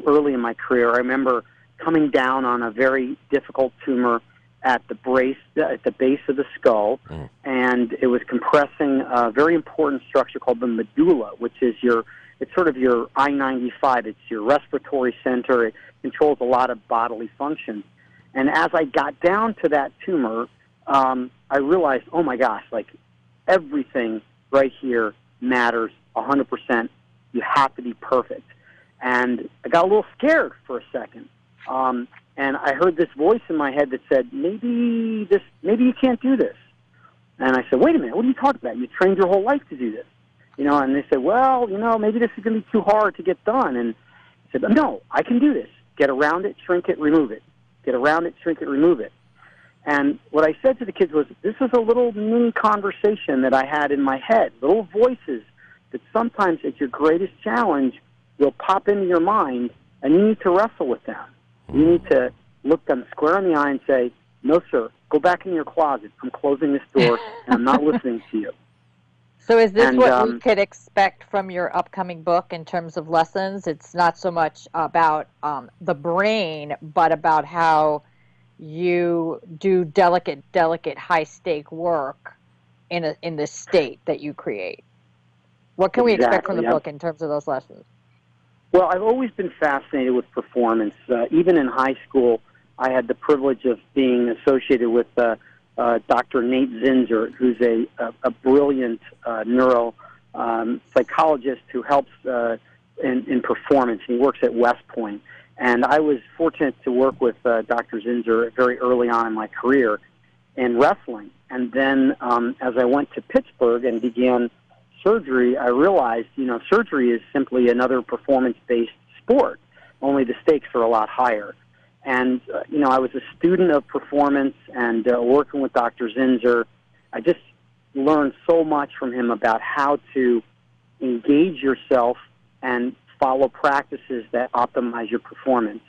Speaker 13: early in my career, I remember coming down on a very difficult tumor at the base of the skull, and it was compressing a very important structure called the medulla, which is it's sort of your I-95. It's your respiratory center. It controls a lot of bodily functions. And as I got down to that tumor, I realized, oh my gosh, like everything right here matters 100%. You have to be perfect. And I got a little scared for a second. And I heard this voice in my head that said, maybe you can't do this. And I said, wait a minute, what are you talking about? You trained your whole life to do this. And they said, well, maybe this is going to be too hard to get done. And I said, no, I can do this. Get around it, shrink it, remove it. Get around it, shrink it, remove it. And what I said to the kids was, this is a little mini conversation that I had in my head, little voices that sometimes at your greatest challenge will pop into your mind, and you need to wrestle with them. You need to look them square in the eye and say, no, sir, go back in your closet. I'm closing this door, and I'm not listening to you.
Speaker 5: So is this what we could expect from your upcoming book in terms of lessons? It's not so much about the brain, but about how you do delicate, high-stake work in the state that you create. What can we expect from the book in terms of those lessons?
Speaker 13: Well, I've always been fascinated with performance. Even in high school, I had the privilege of being associated with Dr. Nate Zinzer, who's a brilliant neuro psychologist who helps in performance. He works at West Point. And I was fortunate to work with Dr. Zinzer very early on in my career in wrestling. And then as I went to Pittsburgh and began surgery, I realized, surgery is simply another performance-based sport, only the stakes are a lot higher. And, I was a student of performance and working with Dr. Zinzer. I just learned so much from him about how to engage yourself and follow practices that optimize your performance.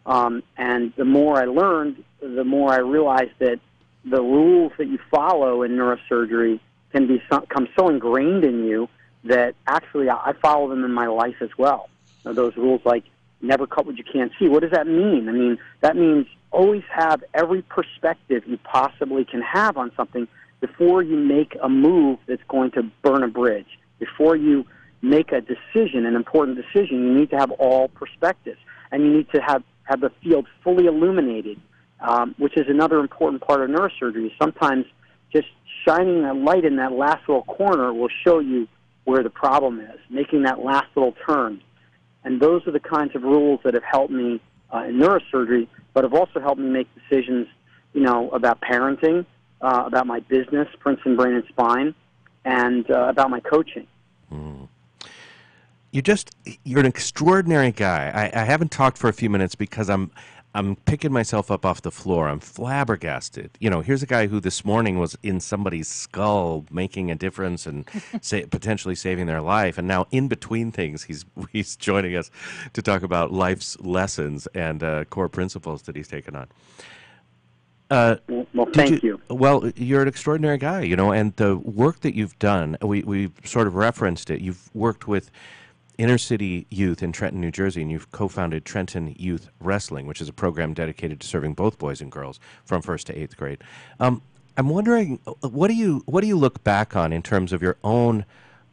Speaker 13: And the more I learned, the more I realized that the rules that you follow in neurosurgery can become so ingrained in you that actually I follow them in my life as well. Those rules like never cut what you can't see. What does that mean? I mean, that means always have every perspective you possibly can have on something before you make a move that's going to burn a bridge. Before you make a decision, an important decision, you need to have all perspectives. And you need to have the field fully illuminated which is another important part of neurosurgery. Sometimes just shining a light in that last little corner will show you where the problem is, making that last little turn. And those are the kinds of rules that have helped me in neurosurgery, but have also helped me make decisions, about parenting, about my business, Princeton Brain and Spine, and about my coaching.
Speaker 4: You're an extraordinary guy. I haven't talked for a few minutes because I'm picking myself up off the floor. I'm flabbergasted. Here's a guy who this morning was in somebody's skull making a difference and potentially saving their life. And now in between things, he's joining us to talk about life's lessons and core principles that he's taken on.
Speaker 13: Well, thank you.
Speaker 4: Well, you're an extraordinary guy, and the work that you've done, we sort of referenced it. You've worked with inner city youth in Trenton, New Jersey, and you've co-founded Trenton Youth Wrestling, which is a program dedicated to serving both boys and girls from 1st to 8th grade. I'm wondering, what do you look back on in terms of your own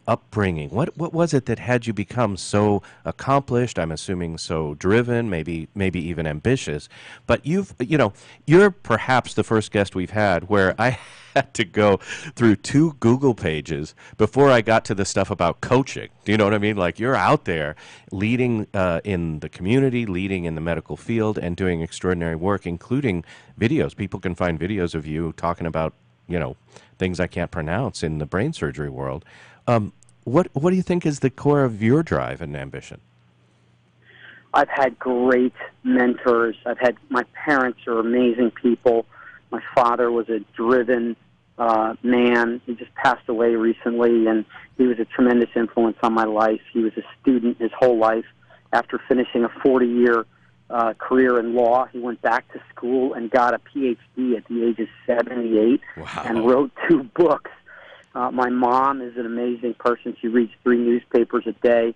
Speaker 4: upbringing? What was it that had you become so accomplished? I'm assuming so driven, maybe even ambitious. But you're perhaps the first guest we've had where I had to go through 2 Google pages before I got to the stuff about coaching. Do you know what I mean? Like, you're out there leading in the community, leading in the medical field, and doing extraordinary work, including videos. People can find videos of you talking about, things I can't pronounce in the brain surgery world. What do you think is the core of your drive and ambition?
Speaker 13: I've had great mentors. My parents are amazing people. My father was a driven man. He just passed away recently, and he was a tremendous influence on my life. He was a student his whole life. After finishing a 40-year career in law, he went back to school and got a PhD at the age of 78.
Speaker 4: Wow.
Speaker 13: And wrote 2 books. My mom is an amazing person. She reads 3 newspapers a day.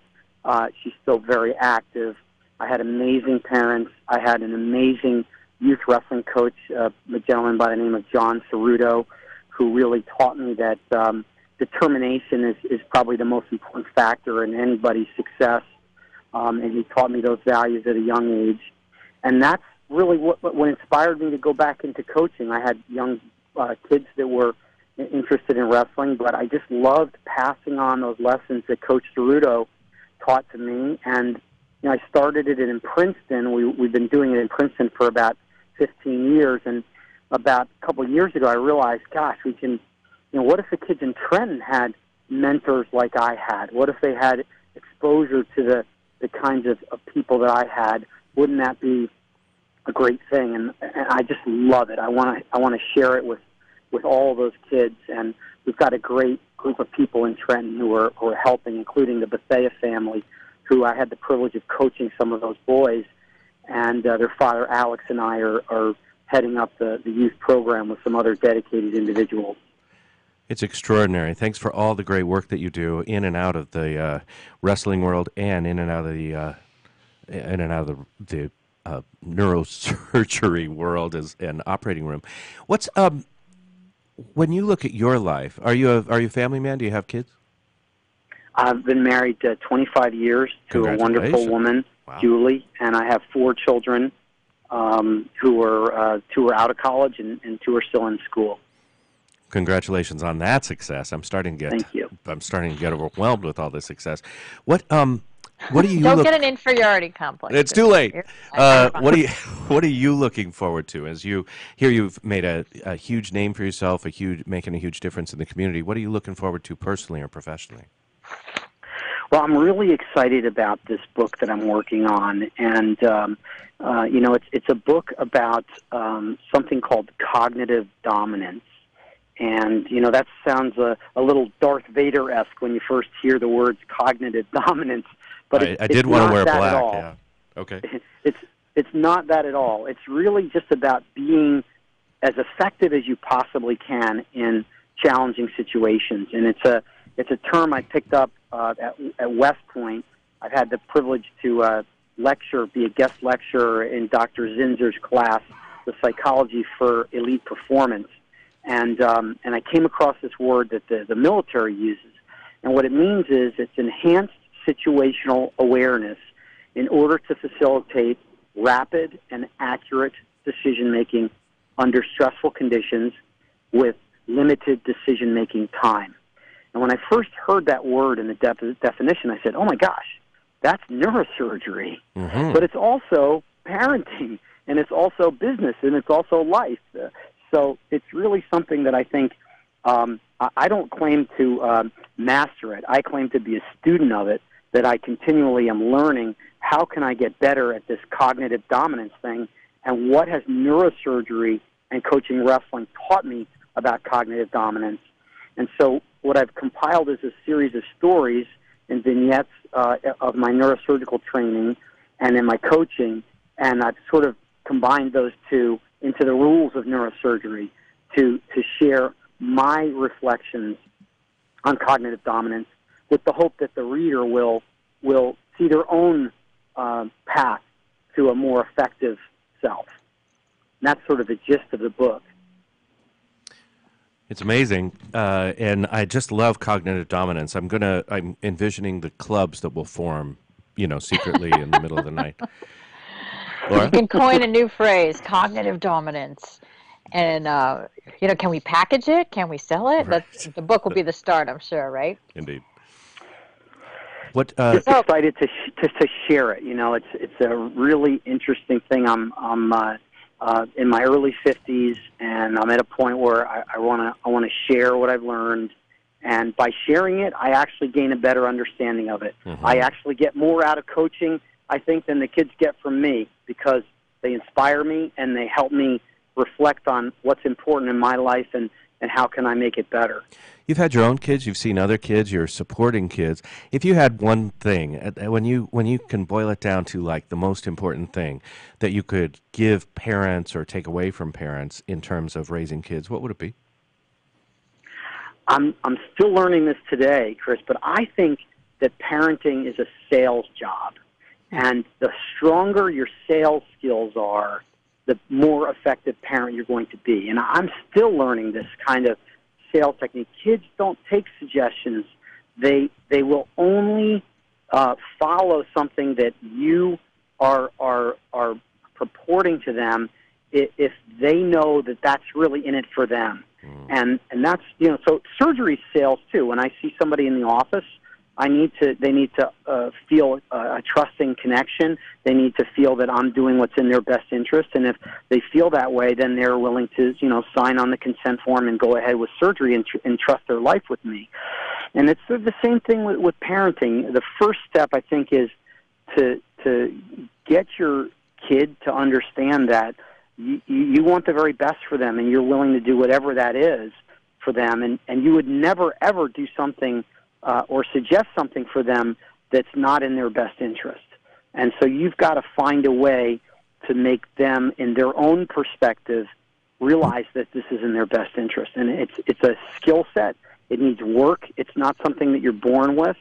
Speaker 13: She's still very active. I had amazing parents. I had an amazing youth wrestling coach, a gentleman by the name of John Cerruto, who really taught me that determination is probably the most important factor in anybody's success. And he taught me those values at a young age. And that's really what inspired me to go back into coaching. I had young kids that were interested in wrestling, but I just loved passing on those lessons that Coach Cerruto taught to me. And I started it in Princeton. We've been doing it in Princeton for about 15 years. And about a couple of years ago, I realized, gosh, we can, what if the kids in Trenton had mentors like I had? What if they had exposure to the kinds of people that I had? Wouldn't that be a great thing? And I just love it. I want to share it with all those kids, and we've got a great group of people in Trenton who are helping, including the Bethea family, who I had the privilege of coaching some of those boys, and their father Alex and I are heading up the youth program with some other dedicated individuals.
Speaker 4: It's extraordinary. Thanks for all the great work that you do in and out of the wrestling world and in and out of the neurosurgery world as an operating room. What's when you look at your life, are you a family man? Do you have kids?
Speaker 13: I've been married 25 years to a wonderful woman,
Speaker 4: wow.
Speaker 13: Julie, and I have 4 children who are 2 are out of college and 2 are still in school.
Speaker 4: Congratulations on that success. I'm starting to
Speaker 13: Thank you.
Speaker 4: get overwhelmed with all this success. What do you
Speaker 5: Don't get an inferiority complex.
Speaker 4: It's too late. What are you looking forward to as you've made a huge name for yourself, making a huge difference in the community? What are you looking forward to personally or professionally?
Speaker 13: Well, I'm really excited about this book that I'm working on, and it's a book about something called cognitive dominance. And, that sounds a little Darth Vader-esque when you first hear the words cognitive dominance. But
Speaker 4: I did want to wear black. Yeah. Okay.
Speaker 13: It's not that at all. It's really just about being as effective as you possibly can in challenging situations. And it's a term I picked up at West Point. I've had the privilege to be a guest lecturer in Dr. Zinzer's class, The Psychology for Elite Performance. And I came across this word that the military uses. And what it means is it's enhanced situational awareness in order to facilitate rapid and accurate decision-making under stressful conditions with limited decision-making time. And when I first heard that word in the definition, I said, oh my gosh, that's neurosurgery.
Speaker 4: Mm-hmm.
Speaker 13: But it's also parenting, and it's also business, and it's also life. So it's really something that I think I don't claim to master it. I claim to be a student of it, that I continually am learning how can I get better at this cognitive dominance thing, and what has neurosurgery and coaching wrestling taught me about cognitive dominance. And so what I've compiled is a series of stories and vignettes of my neurosurgical training and in my coaching, and I've sort of combined those two into the rules of neurosurgery to share my reflections on cognitive dominance, with the hope that the reader will see their own path to a more effective self. And that's sort of the gist of the book.
Speaker 4: It's amazing, and I just love cognitive dominance. I'm envisioning the clubs that will form, secretly in the middle of the night. Laura?
Speaker 5: You can coin a new phrase, cognitive dominance. And, can we package it? Can we sell it?
Speaker 4: Right.
Speaker 5: The book will be the start, I'm sure, right?
Speaker 4: Indeed. What?
Speaker 13: Just excited to share it. It's a really interesting thing. I'm in my early 50s, and I'm at a point where I want to share what I've learned. And by sharing it, I actually gain a better understanding of it.
Speaker 4: Mm-hmm.
Speaker 13: I actually get more out of coaching, I think, than the kids get from me, because they inspire me and they help me reflect on what's important in my life and how can I make it better.
Speaker 4: You've had your own kids, you've seen other kids, you're supporting kids. If you had one thing, when you can boil it down to like the most important thing that you could give parents or take away from parents in terms of raising kids, what would it be?
Speaker 13: I'm still learning this today, Chris, but I think that parenting is a sales job. And the stronger your sales skills are, the more effective parent you're going to be. And I'm still learning this kind of sales technique. Kids don't take suggestions. They will only follow something that you are purporting to them if they know that that's really in it for them. And that's, so surgery sales too. When I see somebody in the office, they need to feel a trusting connection. They need to feel that I'm doing what's in their best interest. And if they feel that way, then they're willing to, sign on the consent form and go ahead with surgery and trust their life with me. And it's the same thing with parenting. The first step, I think, is to get your kid to understand that you want the very best for them, and you're willing to do whatever that is for them. And you would never, ever do something or suggest something for them that's not in their best interest. And so you've got to find a way to make them, in their own perspective, realize that this is in their best interest. And it's a skill set. It needs work. It's not something that you're born with.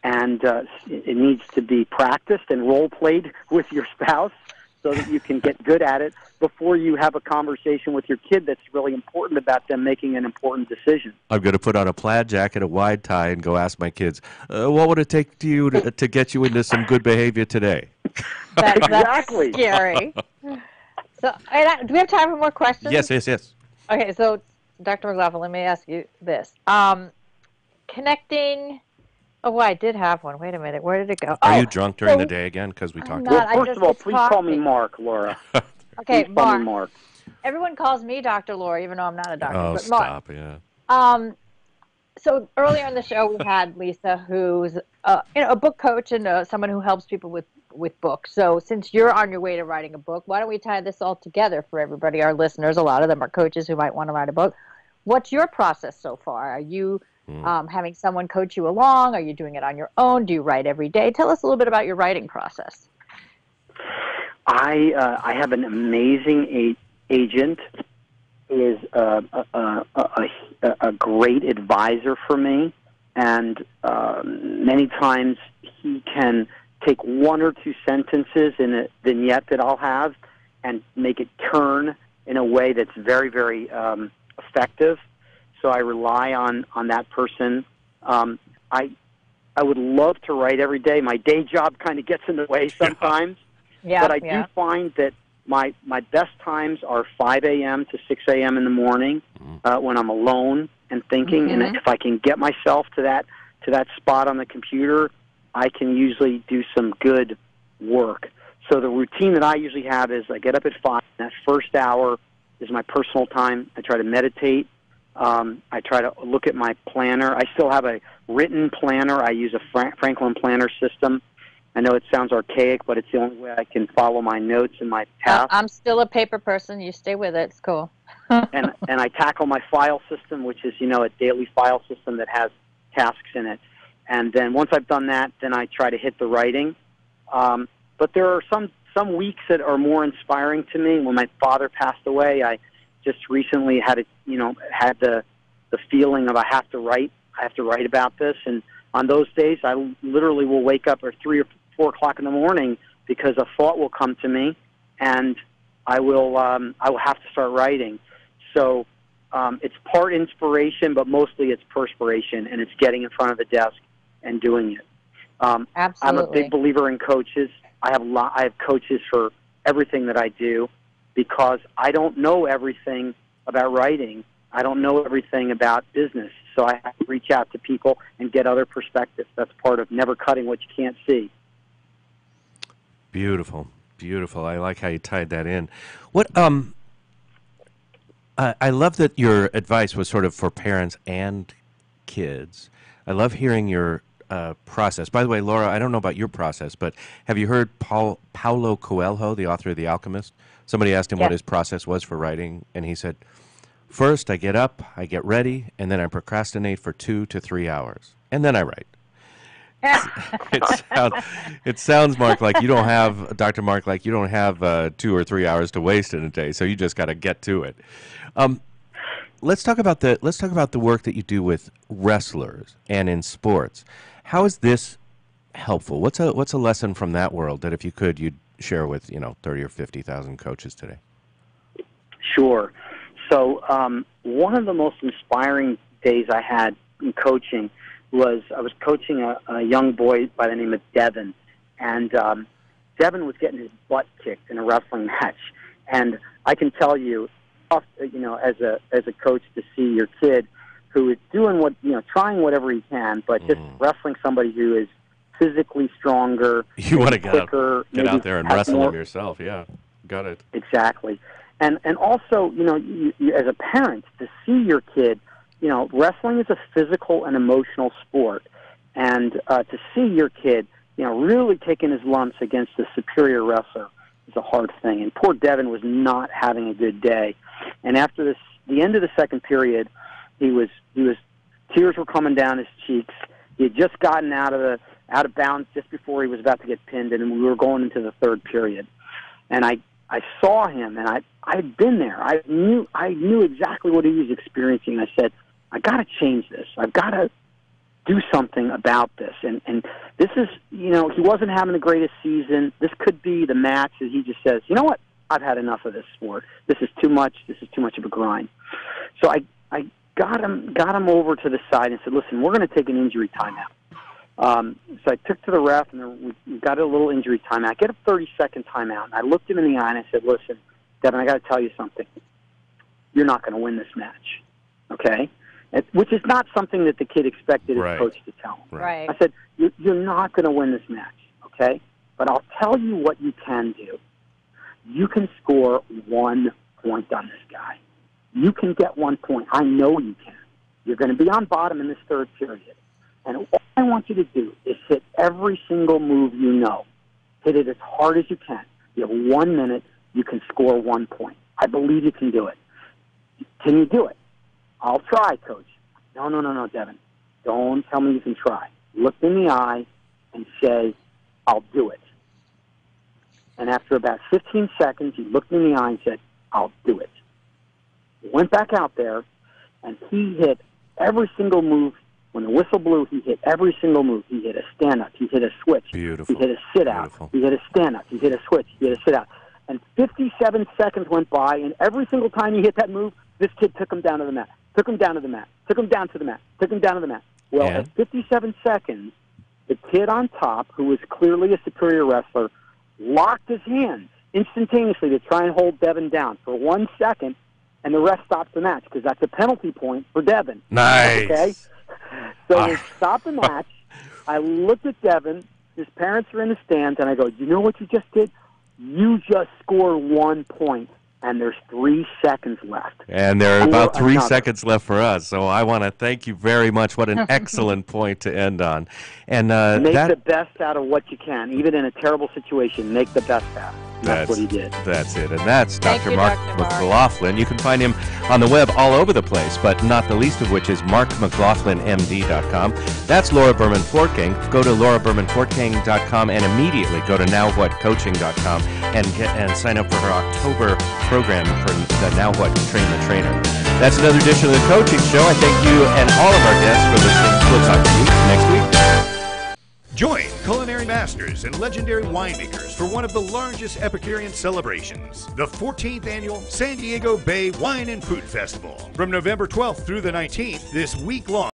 Speaker 13: And it needs to be practiced and role-played with your spouse so that you can get good at it before you have a conversation with your kid that's really important about them making an important decision.
Speaker 4: I'm going to put on a plaid jacket, a wide tie, and go ask my kids, what would it take to get you into some good behavior today?
Speaker 5: Exactly. That's scary. So, do we have time for more questions?
Speaker 4: Yes.
Speaker 5: Okay, so Dr. McLaughlin, let me ask you this. Connecting... Oh, I did have one. Wait a minute. Where did it go?
Speaker 4: Are you drunk during the day again? Because we talked about it.
Speaker 13: Well, first of all, please call me Mark, Laura.
Speaker 5: Okay,
Speaker 13: please call me Mark.
Speaker 5: Everyone calls me Dr. Laura, even though I'm not a doctor.
Speaker 4: Oh,
Speaker 5: but
Speaker 4: stop,
Speaker 5: Mark.
Speaker 4: Yeah.
Speaker 5: So earlier in the show, we had Lisa, who's a book coach and someone who helps people with books. So since you're on your way to writing a book, why don't we tie this all together for everybody, our listeners? A lot of them are coaches who might want to write a book. What's your process so far? Are you having someone coach you along? Are you doing it on your own? Do you write every day? Tell us a little bit about your writing process.
Speaker 13: I have an amazing agent who is a great advisor for me, and many times he can take one or two sentences in a vignette that I'll have and make it turn in a way that's very, very effective. So I rely on that person. I would love to write every day. My day job kind of gets in the way sometimes.
Speaker 5: Yeah,
Speaker 13: but I do find that my best times are 5 a.m. to 6 a.m. in the morning when I'm alone and thinking. And if I can get myself to that spot on the computer, I can usually do some good work. So the routine that I usually have is I get up at 5. That first hour is my personal time. I try to meditate. I try to look at my planner. I still have a written planner. I use a Franklin planner system. I know it sounds archaic, but it's the only way I can follow my notes and my tasks.
Speaker 5: I'm still a paper person. You stay with it. It's cool.
Speaker 13: and I tackle my file system, which is, a daily file system that has tasks in it. And then once I've done that, then I try to hit the writing. But there are some weeks that are more inspiring to me. When my father passed away, I just recently had the feeling of I have to write about this. And on those days, I literally will wake up at 3 or 4 o'clock in the morning because a thought will come to me, and I will have to start writing. So it's part inspiration, but mostly it's perspiration, and it's getting in front of the desk and doing it.
Speaker 5: Absolutely.
Speaker 13: I'm a big believer in coaches. I have coaches for everything that I do because I don't know everything about writing. I don't know everything about business. So I have to reach out to people and get other perspectives. That's part of never cutting what you can't see.
Speaker 4: Beautiful, beautiful. I like how you tied that in. What I love that your advice was sort of for parents and kids. I love hearing your process. By the way, Laura, I don't know about your process, but have you heard Paulo Coelho, the author of The Alchemist? Somebody asked him what his process was for writing, and he said, first I get up, I get ready, and then I procrastinate for 2 to 3 hours, and then I write. It sounds, Mark, like you don't have, Dr. Mark, like you don't have 2 or 3 hours to waste in a day, so you just got to get to it. Let's talk about the work that you do with wrestlers and in sports. How is this helpful? What's a lesson from that world that if you could, you'd share with 30 or 50,000 coaches today?
Speaker 13: Sure. So one of the most inspiring days I had in coaching was I was coaching a young boy by the name of Devin, and Devin was getting his butt kicked in a wrestling match. And I can tell you, as a coach, to see your kid who is doing trying whatever he can, but just wrestling somebody who is physically stronger.
Speaker 4: You want to get out there and wrestle him yourself. Yeah, got it.
Speaker 13: Exactly. And also, you as a parent, to see your kid, wrestling is a physical and emotional sport, and to see your kid, really taking his lumps against a superior wrestler is a hard thing. And poor Devin was not having a good day. And after the end of the second period, he was tears were coming down his cheeks. He had just gotten out of bounds just before he was about to get pinned, and we were going into the third period. And I saw him, and I had been there. I knew exactly what he was experiencing. I said, I got to change this. I've got to do something about this. And this is, he wasn't having the greatest season. This could be the match that he just says, you know what? I've had enough of this sport. This is too much. This is too much of a grind. So I got him over to the side and said, listen, we're going to take an injury timeout. So I took to the ref, and we got a little injury timeout. I get a 30-second timeout. And I looked him in the eye, and I said, listen, Devin, I got to tell you something. You're not going to win this match, okay? Which is not something that the kid expected his coach to tell him.
Speaker 5: Right.
Speaker 13: I said, you're not going to win this match, okay? But I'll tell you what you can do. You can score 1 point on this guy. You can get 1 point. I know you can. You're going to be on bottom in this third period. And all I want you to do is hit every single move you know. Hit it as hard as you can. You have 1 minute. You can score 1 point. I believe you can do it. Can you do it? I'll try, Coach. No, Devin. Don't tell me you can try. Look in the eye and say, I'll do it. And after about 15 seconds, he looked me in the eye and said, I'll do it. He went back out there, and he hit every single move. When the whistle blew, he hit every single move. He hit a stand-up. He hit a switch.
Speaker 4: Beautiful.
Speaker 13: He hit a sit-out. He hit a stand-up. He hit a switch. He hit a sit-out. And 57 seconds went by, and every single time he hit that move, this kid took him down to the mat. Took him down to the mat. Took him down to the mat. Took him down to the mat. Well, at 57 seconds, the kid on top, who was clearly a superior wrestler, locked his hands instantaneously to try and hold Devin down for 1 second, and the ref stops the match because that's a penalty point for Devin.
Speaker 4: Nice.
Speaker 13: Okay? So they stopped the match. I looked at Devin. His parents are in the stands, and I go, you know what you just did? You just scored 1 point, and there's 3 seconds left.
Speaker 4: And there are about 3 seconds left for us, so I want to thank you very much. What an excellent point to end on. And
Speaker 13: make the best out of what you can, even in a terrible situation. Make the best out of it. That's what he did.
Speaker 4: That's it. And that's
Speaker 5: Thank
Speaker 4: Dr.
Speaker 5: you,
Speaker 4: Mark
Speaker 5: Dr. Mark.
Speaker 4: McLaughlin. You can find him on the web all over the place, but not the least of which is markmclaughlinmd.com. That's Laura Berman Fortgang. Go to laurabermanfortgang.com and immediately go to nowwhatcoaching.com and sign up for her October program for the Now What Train the Trainer. That's another edition of the Coaching Show. I thank you and all of our guests for listening. We'll talk to you next week.
Speaker 14: Join culinary masters and legendary winemakers for one of the largest Epicurean celebrations, the 14th Annual San Diego Bay Wine and Food Festival. From November 12th through the 19th, this week-long